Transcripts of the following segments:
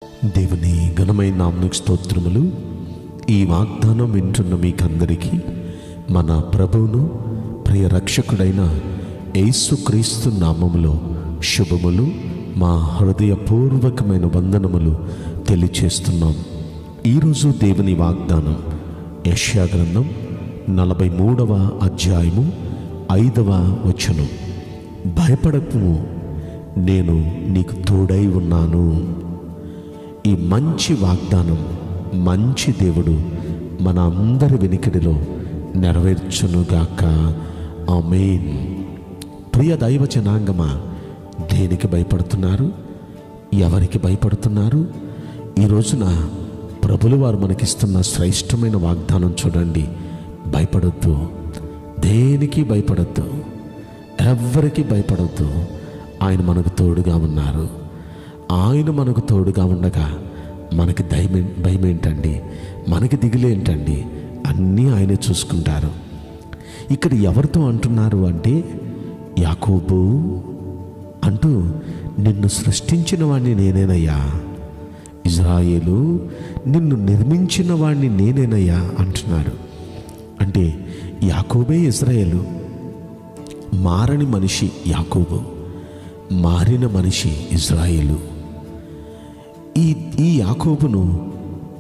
దేవుని ఘనమైన నామమునకు స్తోత్రములు. ఈ వాగ్దానం వింటున్న మీకందరికీ మన ప్రభువును ప్రియ రక్షకుడైన యేసుక్రీస్తు నామములో శుభములు, మా హృదయపూర్వకమైన వందనములు తెలియచేస్తున్నాం. ఈరోజు దేవుని వాగ్దానం యెషయా గ్రంథం 43వ అధ్యాయము 5వ వచనం. భయపడకుము, నేను నీకు తోడై ఉన్నాను. ఈ మంచి వాగ్దానం మంచి దేవుడు మన అందరి వెనుకడిలో నెరవేర్చునుగాక. ఆమేన్. ప్రియ దైవ జనాంగమా, దేనికి భయపడుతున్నారు? ఎవరికి భయపడుతున్నారు? ఈ రోజున ప్రభులు వారు మనకిస్తున్న శ్రేష్టమైన వాగ్దానం చూడండి. భయపడొద్దు, దేనికి భయపడొద్దు, ఎవరికి భయపడొద్దు. ఆయన మనకు తోడుగా ఉన్నారు. ఆయన మనకు తోడుగా ఉండగా మనకి భయం ఏంటండి? మనకి దిగులేంటండి? అన్నీ ఆయనే చూసుకుంటారు. ఇక్కడ ఎవరితో అంటున్నారు అంటే, యాకోబు అంటూ, నిన్ను సృష్టించిన వాడిని నేనేనయ్యా. ఇజ్రాయేలు, నిన్ను నిర్మించిన వాడిని నేనేనయ్యా అంటున్నాడు. అంటే యాకోబే ఇజ్రాయేలు. మారని మనిషి యాకోబు, మారిన మనిషి ఇజ్రాయేలు. ఈ యాకోబును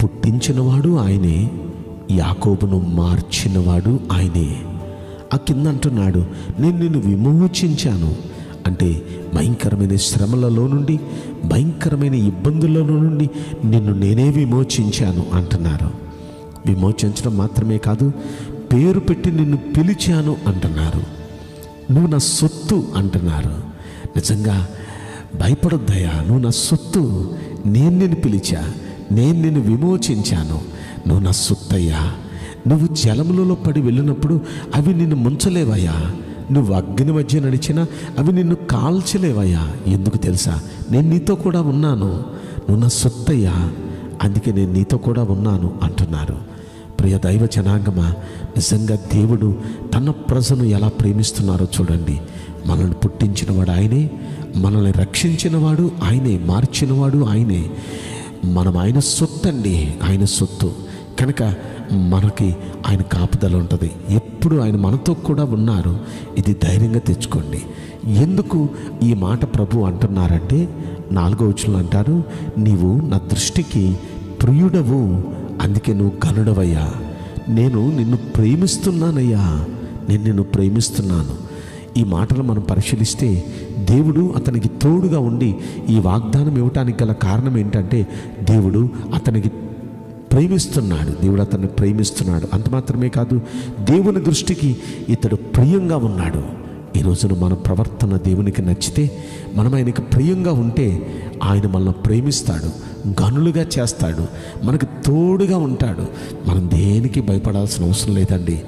పుట్టించినవాడు ఆయనే, యాకోబును మార్చినవాడు ఆయనే. ఆ కింద అంటున్నాడు, నేను నిన్ను విమోచించాను. అంటే భయంకరమైన శ్రమలలో నుండి, భయంకరమైన ఇబ్బందులలో నుండి నిన్ను నేనే విమోచించాను అంటున్నారు. విమోచించడం మాత్రమే కాదు, పేరు పెట్టి నిన్ను పిలిచాను అంటున్నారు. నువ్వు నా సొత్తు అంటున్నారు. నిజంగా భయపడొద్దయ్యా, నువ్వు నా సొత్తు. నేను నిన్ను పిలిచా, నేను నిన్ను విమోచించాను. నువ్వు నా సొత్తయ్యా. నువ్వు జలములలో పడి వెళ్ళినప్పుడు అవి నిన్ను ముంచలేవయ్యా. నువ్వు అగ్ని మధ్య నడిచినా అవి నిన్ను కాల్చలేవయ్యా. ఎందుకు తెలుసా? నేను నీతో కూడా ఉన్నాను. నువ్వు నా సొత్తయ్యా, అందుకే నేను నీతో కూడా ఉన్నాను అంటున్నారు. ప్రియ దైవ జనాంగమా, నిజంగా దేవుడు తన ప్రజను ఎలా ప్రేమిస్తున్నారో చూడండి. మనల్ని పుట్టించినవాడు ఆయనే, మనల్ని రక్షించినవాడు ఆయనే, మార్చినవాడు ఆయనే. మనం ఆయన సొత్తు అండి, ఆయన సొత్తు. కనుక మనకి ఆయన కాపుదల ఉంటుంది. ఎప్పుడు ఆయన మనతో కూడా ఉన్నారు. ఇది ధైర్యంగా తెచ్చుకోండి. ఎందుకు ఈ మాట ప్రభు అంటున్నారంటే, 4వ వచనంలో అంటారు, నీవు నా దృష్టికి ప్రియుడవు, అందుకే నువ్వు ఘనుడవయ్యా. నేను నిన్ను ప్రేమిస్తున్నానయ్యా, నేను నిన్ను ప్రేమిస్తున్నాను. ఈ మాటలు మనం పరిశీలిస్తే దేవుడు అతనికి తోడుగా ఉండి ఈ వాగ్దానం ఇవ్వటానికి గల కారణం ఏంటంటే, దేవుడు అతనికి ప్రేమిస్తున్నాడు. దేవుడు అతన్ని ప్రేమిస్తున్నాడు. అంత మాత్రమే కాదు, దేవుని దృష్టికి ఇతడు ప్రియంగా ఉన్నాడు. ఈ రోజున మన ప్రవర్తన దేవునికి నచ్చితే, మనం ఆయనకి ప్రియంగా ఉంటే ఆయన మనల్ని ప్రేమిస్తాడు, గనులుగా చేస్తాడు, మనకు తోడుగా ఉంటాడు. మనం దేనికి భయపడాల్సిన అవసరం లేదండి.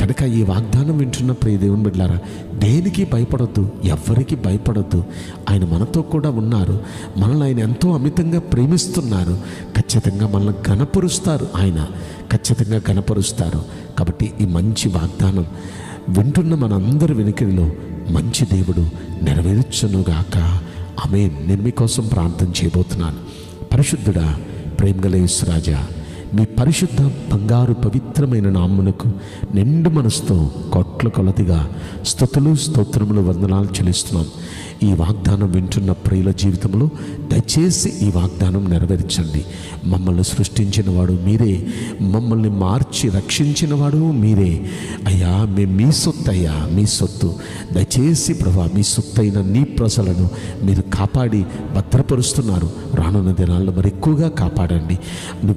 కనుక ఈ వాగ్దానం వింటున్న ప్రియ దేవుని బిడ్డలారా, దేనికి భయపడొద్దు, ఎవరికి భయపడొద్దు. ఆయన మనతో కూడా ఉన్నారు. మనల్ని ఆయన ఎంతో అమితంగా ప్రేమిస్తున్నారు. ఖచ్చితంగా మనల్ని ఘనపరుస్తారు. ఆయన ఖచ్చితంగా ఘనపరుస్తారు. కాబట్టి ఈ మంచి వాగ్దానం వింటున్న మనందరి వెనుకలో మంచి దేవుడు నెరవేర్చునుగాక. ఆమేన్. నేను మీకోసం ప్రార్థన చేయబోతున్నాను. పరిశుద్ధుడా, ప్రేమగల యేసు రాజా, మీ పరిశుద్ధ బంగారు పవిత్రమైన నామమునకు నిండు మనసుతో కోట్ల కొలదిగా స్తుతులు, స్తోత్రములు, వందనాలు చెల్లిస్తున్నాం. ఈ వాగ్దానం వింటున్న ప్రియుల జీవితంలో దయచేసి ఈ వాగ్దానం నెరవేర్చండి. మమ్మల్ని సృష్టించిన వాడు మీరే, మమ్మల్ని మార్చి రక్షించిన వాడు మీరే అయ్యా. మేము మీ సొత్తు అయ్యా, మీ సొత్తు. దయచేసి ప్రభా, మీ సొత్తైన నీ ప్రజలను మీరు కాపాడి భద్రపరుస్తున్నారు. రానున్న దినాల్లో మరి ఎక్కువగా కాపాడండి.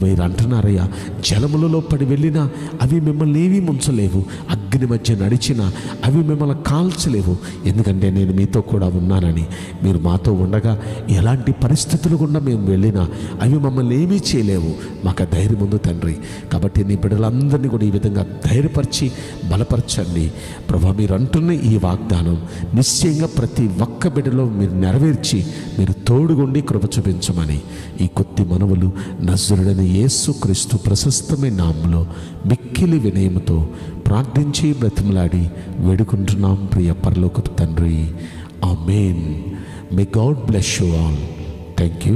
మీరు అంటున్నారయ్యా, జలములలో పడి వెళ్ళినా అవి మిమ్మల్ని ఏమీ ముంచలేవు, అగ్ని మధ్య నడిచినా అవి మిమ్మల్ని కాల్చలేవు. ఎందుకంటే నేను మీతో కూడా ఉన్నానని. మీరు మాతో ఉండగా ఎలాంటి పరిస్థితులు గుండా మేము వెళ్ళినా అవి మమ్మల్ని ఏమీ చేయలేవు. మాకు ధైర్యం ఉంది తండ్రి. కాబట్టి నీ బిడ్డలందరినీ కూడా ఈ విధంగా ధైర్యపరిచి బలపరచండి ప్రభా. మీరు అంటున్న ఈ వాగ్దానం నిశ్చయంగా ప్రతి ఒక్క బిడ్డలో మీరు నెరవేర్చి మీరు తోడుగుండి కృప చూపించమని ఈ కొద్ది మనవులు నజరుడైన యేసుక్రీస్తు ప్రశస్తమైన నామములో మిక్కిలి వినయముతో ప్రార్థించి బ్రతిమలాడి వేడుకుంటున్నాం ప్రియ పరలోకపు తండ్రి. Amen. May God bless you all. Thank you.